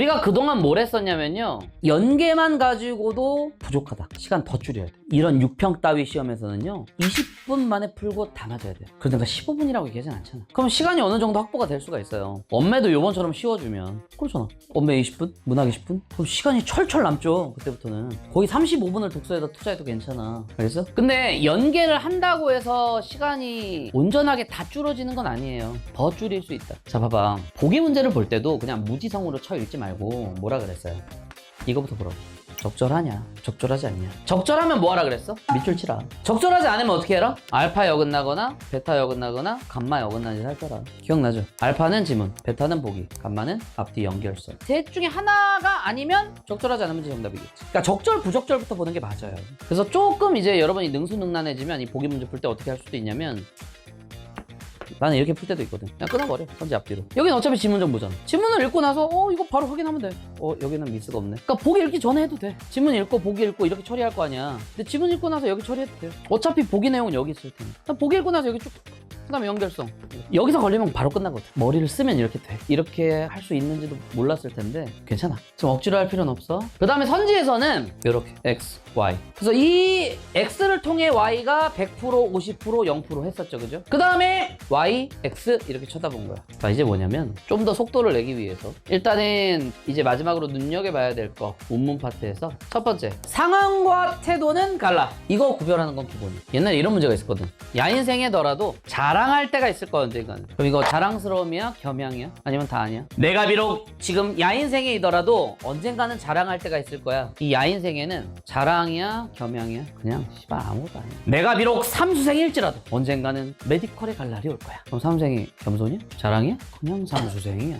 우리가 그동안 뭘 했었냐면요, 연계만 가지고도 부족하다, 시간 더 줄여야 돼. 이런 6평 따위 시험에서는요 20분 만에 풀고 다 맞아야 돼요. 그러니까 15분이라고 얘기하진 않잖아. 그럼 시간이 어느 정도 확보가 될 수가 있어요. 엄매도 요번처럼 씌워주면 그렇잖아. 엄매 20분? 문학 20분? 그럼 시간이 철철 남죠. 그때부터는 거의 35분을 독서에다 투자해도 괜찮아. 알겠어? 근데 연계를 한다고 해서 시간이 온전하게 다 줄어지는 건 아니에요. 더 줄일 수 있다. 자, 봐봐. 보기 문제를 볼 때도 그냥 무지성으로 쳐 읽지 말고 뭐라 그랬어요? 이거부터 보라고. 적절하냐? 적절하지 않냐? 적절하면 뭐하라 그랬어? 밑줄 치라. 적절하지 않으면 어떻게 해라? 알파에 어긋나거나 베타에 어긋나거나 감마에 어긋나는지 살펴라. 기억나죠? 알파는 지문, 베타는 보기, 감마는 앞뒤 연결선. 셋 중에 하나가 아니면 적절하지 않으면 정답이겠지. 그러니까 적절, 부적절부터 보는 게 맞아요. 그래서 조금 이제 여러분이 능수능란해지면 이 보기 문제 풀 때 어떻게 할 수도 있냐면, 나는 이렇게 풀 때도 있거든. 그냥 끊어버려. 선지 앞뒤로. 여기는 어차피 지문 정보잖아. 지문을 읽고 나서 이거 바로 확인하면 돼. 여기는 미스가 없네. 그러니까 보기 읽기 전에 해도 돼. 지문 읽고 보기 읽고 이렇게 처리할 거 아니야. 근데 지문 읽고 나서 여기 처리해도 돼. 어차피 보기 내용은 여기 있을 테니. 보기 읽고 나서 여기 쭉, 그 다음에 연결성. 여기서 걸리면 바로 끝나거든. 머리를 쓰면 이렇게 돼. 이렇게 할 수 있는지도 몰랐을 텐데 괜찮아. 지금 억지로 할 필요는 없어. 그 다음에 선지에서는 이렇게 X, Y. 그래서 이 X를 통해 Y가 100%, 50%, 0% 했었죠. 그죠? 그 다음에 Y, X 이렇게 쳐다본 거야. 자, 이제 뭐냐면 좀 더 속도를 내기 위해서 일단은 이제 마지막으로 눈여겨봐야 될 거, 운문 파트에서 첫 번째, 상황과 태도는 갈라. 이거 구별하는 건 기본이야. 옛날에 이런 문제가 있었거든. 야인생애더라도 자랑할 때가 있을 거야, 언젠가는. 그럼 이거 자랑스러움이야? 겸양이야? 아니면 다 아니야? 내가 비록 지금 야인생애이더라도 언젠가는 자랑할 때가 있을 거야. 이 야인생애는 자랑이야? 겸양이야? 그냥 씨발 아무것도 아니야. 내가 비록 삼수생일지라도 언젠가는 메디컬에 갈 날이 올 거야. 그럼 삼수생이 겸손이야? 자랑이야? 그냥 삼수생이야.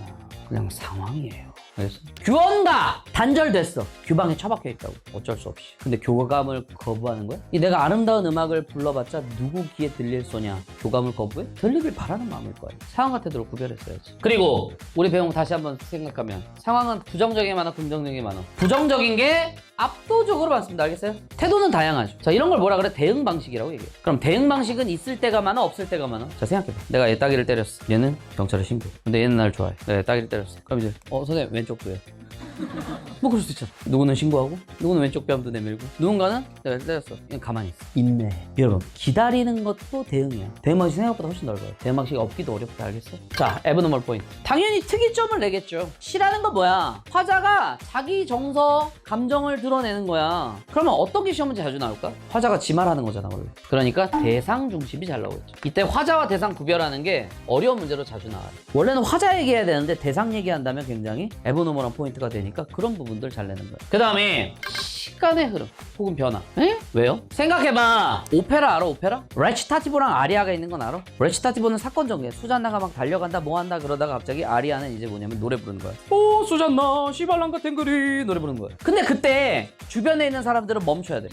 그냥 상황이에요. 알겠어? 규언가! 단절됐어. 규방에 처박혀 있다고. 어쩔 수 없이. 근데 교감을 거부하는 거야? 내가 아름다운 음악을 불러봤자 누구 귀에 들릴 소냐? 교감을 거부해? 들리길 바라는 마음일 거야. 상황과 태도를 구별했어야지. 그리고 우리 배운 거 다시 한번 생각하면 상황은 부정적인 게 많아, 긍정적인 게 많아. 부정적인 게 압도적으로 많습니다. 알겠어요? 태도는 다양하죠. 자, 이런 걸 뭐라 그래? 대응 방식이라고 얘기해. 그럼 대응 방식은 있을 때가 많아, 없을 때가 많아? 자, 생각해봐. 내가 얘 따기를 때렸어. 얘는 경찰에 신고. 근데 얘는 날 좋아해. 내가 얘 따기를 때렸어. 그럼 이제 선생님 왼쪽도 해. 뭐 그럴 수 있잖아. 누구는 신고하고, 누구는 왼쪽 뺨도 내밀고, 누군가는 내가 때렸어. 그냥 가만히 있어. 인내. 여러분, 기다리는 것도 대응이야. 대응 방식이 생각보다 훨씬 넓어요. 대응 방식이 없기도 어렵다. 알겠어? 자, 에브노멀 포인트. 당연히 특이점을 내겠죠. 시라는 건 뭐야? 화자가 자기 정서, 감정을 드러내는 거야. 그러면 어떤 게 시험 문제 자주 나올까? 화자가 지 말하는 거잖아, 원래. 그러니까 대상 중심이 잘 나오겠죠. 이때 화자와 대상 구별하는 게 어려운 문제로 자주 나와요. 원래는 화자 얘기해야 되는데 대상 얘기한다면 굉장히 에브노멀한 포인트가 되니까 그런 부분들 잘 내는 거예요. 그 다음에 시간의 흐름 혹은 변화. 에? 왜요? 생각해봐. 오페라 알아? 오페라? 레치타티보랑 아리아가 있는 건 알아? 레치타티보는 사건 전개. 수잔나가 막 달려간다 뭐 한다 그러다가 갑자기 아리아는 이제 뭐냐면 노래 부르는 거야. 오 수잔나 시발랑가 탱그리 노래 부르는 거야. 근데 그때 주변에 있는 사람들은 멈춰야 돼.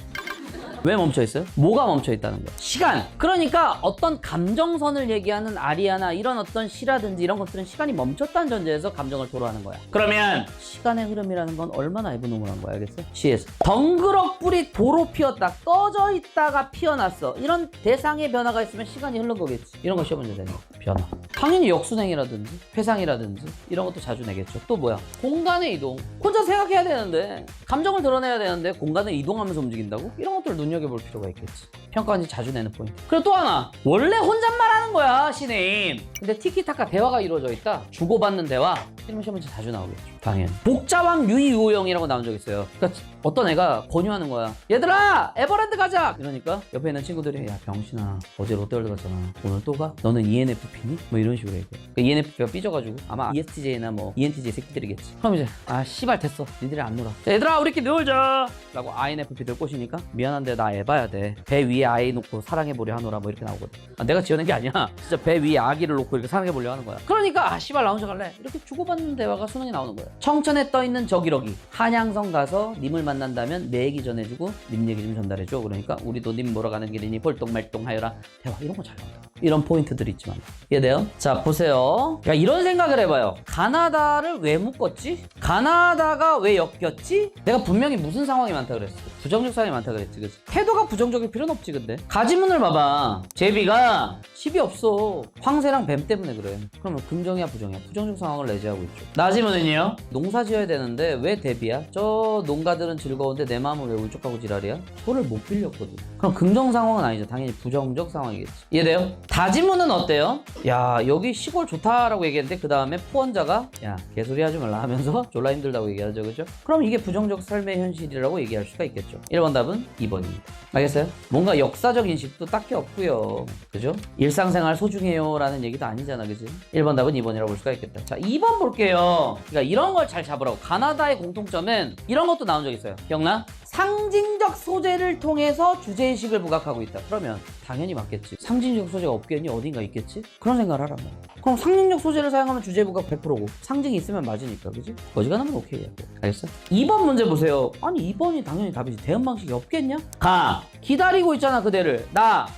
왜 멈춰 있어요? 뭐가 멈춰 있다는 거야? 시간. 그러니까 어떤 감정선을 얘기하는 아리아나 이런 어떤 시라든지 이런 것들은 시간이 멈췄다는 전제에서 감정을 토로하는 거야. 그러면 시간의 흐름이라는 건 얼마나 에브노멀한 거야, 알겠어? 시에서 덩그럭 도로 피었다, 꺼져 있다가 피어났어. 이런 대상의 변화가 있으면 시간이 흐른 거겠지. 이런 거 시험 문제 되는 거. 변화. 당연히 역순행이라든지 회상이라든지 이런 것도 자주 내겠죠. 또 뭐야? 공간의 이동. 혼자 생각해야 되는데, 감정을 드러내야 되는데 공간을 이동하면서 움직인다고? 이런 것들 눈여겨볼 필요가 있겠지. 평가원이 자주 내는 포인트. 그리고 또 하나, 원래 혼잣말 하는 거야, 신임. 근데 티키타카 대화가 이루어져 있다. 주고받는 대화. 이런 시험 문제 자주 나오겠죠. 당연히. 복자왕 유이우용이라고 나온 적 있어요. 그러니까 어떤 애가 권유하는 거야. 얘들아, 에버랜드 가자. 이러니까 옆에 있는 친구들이, 야 병신아, 어제 롯데월드 갔잖아. 오늘 또 가? 너는 ENFP니? 뭐 이런 식으로 얘기해. 그러니까 ENFP가 삐져가지고 아마 ESTJ나 뭐 ENTJ 새끼들이겠지. 그럼 이제 씨발 됐어. 니들이 안 놀아. 자, 얘들아 우리끼리 놀자. 라고 INFP들 꼬시니까 미안한데 나 에바야 돼. 배 위에 아이 놓고 사랑해보려 하노라 뭐 이렇게 나오거든. 내가 지어낸 게 아니야. 진짜 배 위에 아기를 놓고 이렇게 사랑해보려 하는 거야. 그러니까 씨발 나 혼자 갈래. 이렇게 주고받는 대화가 수능에 나오는 거야. 청천에 떠있는 저기러기. 한양성 가서 님을 만난다면 내 얘기 전해주고 님 얘기 좀 전달해줘. 그러니까 우리도 님 보러 가는 길이니 볼똥말똥하여라. 대화 이런 거 잘 나온다. 이런 포인트들이 있지만 이해돼요? 자 보세요. 그러니까 이런 생각을 해봐요. 가나다를 왜 묶었지? 가나다가 왜 엮였지? 내가 분명히 무슨 상황이 많다 그랬어. 부정적 상황이 많다 그랬지, 그치? 태도가 부정적일 필요는 없지. 근데 가지문을 봐봐. 제비가 10이 없어. 황새랑 뱀 때문에 그래. 그러면 긍정이야 부정이야? 부정적 상황을 내재하고 있죠. 낮이면은요, 농사 지어야 되는데 왜 대비야? 저 농가들은 즐거운데 내 마음은 왜 울적하고 지랄이야? 소를 못 빌렸거든. 그럼 긍정 상황은 아니죠. 당연히 부정적 상황이겠지. 이해돼요? 다지문은 어때요? 야, 여기 시골 좋다라고 얘기했는데 그 다음에 포원자가 야, 개소리 하지 말라 하면서 졸라 힘들다고 얘기하죠. 그죠? 그럼 이게 부정적 삶의 현실이라고 얘기할 수가 있겠죠. 1번 답은 2번입니다. 알겠어요? 뭔가 역사적 인식도 딱히 없고요. 그죠? 일상생활 소중해요 라는 얘기도 아니잖아. 그지? 1번 답은 2번이라고 볼 수가 있겠다. 자, 2번 볼게요. 그러니까 이런 걸 잘 잡으라고. 가나다의 공통점은 이런 것도 나온 적 있어요. 기억나? 상징적 소재를 통해서 주제의식을 부각하고 있다. 그러면 당연히 맞겠지. 상징적 소재가 없겠니? 어딘가 있겠지? 그런 생각을 하란 말이야. 그럼 상징적 소재를 사용하면 주제 부각 100%고 상징이 있으면 맞으니까. 그지? 어지간하면 오케이야. 알겠어? 2번 문제 보세요. 아니 2번이 당연히 답이지. 대응 방식이 없겠냐? 가! 기다리고 있잖아 그대를.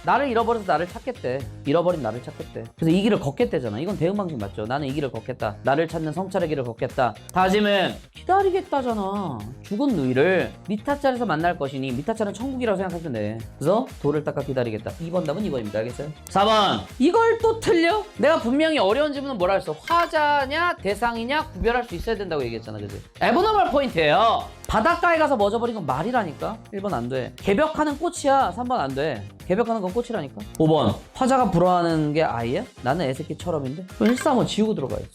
나를 잃어버려서 나를 찾겠대. 잃어버린 나를 찾겠대. 그래서 이 길을 걷겠대잖아. 이건 대응 방식 맞죠? 나는 이 길을 걷겠다. 나를 찾는 성찰의 길을 걷겠다. 다짐은 기다리겠다잖아. 죽은 누이를 미타짤에서 만날 것이니 미타짤은 천국이라고 생각하면 돼. 그래서 돌을 닦아 기다리겠다. 2번 답은 2번입니다. 알겠어요? 4번 이걸 또 틀려? 내가 분명히 어려운 질문은 뭐라 했어? 화자냐 대상이냐 구별할 수 있어야 된다고 얘기했잖아. 그지? 애보너멀 포인트예요. 바닷가에 가서 멎어버린 건 말이라니까. 1번 안 돼. 개벽하는 꽃이야. 3번 안 돼. 개벽하는 건 꽃이라니까. 5번 화자가 불어하는 게 아이야? 나는 애새끼처럼인데? 135 지우고 들어가야지.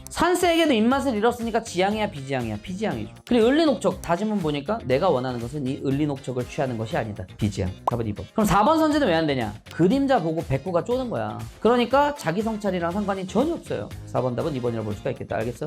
산새에게도 입맛을 잃었으니까 지향이야 비지향이야? 비지향이죠. 그리고 을리녹척 다짐문 보니까 내가 원하는 것은 이 을리녹척을 취하는 것이 아니다. 비지향. 답은 2번. 그럼 4번 선지는 왜 안 되냐? 그림자 보고 백구가 쪼는 거야. 그러니까 자기 성찰이랑 상관이 전혀 없어요. 4번 답은 2번이라고 볼 수가 있겠다. 알겠어?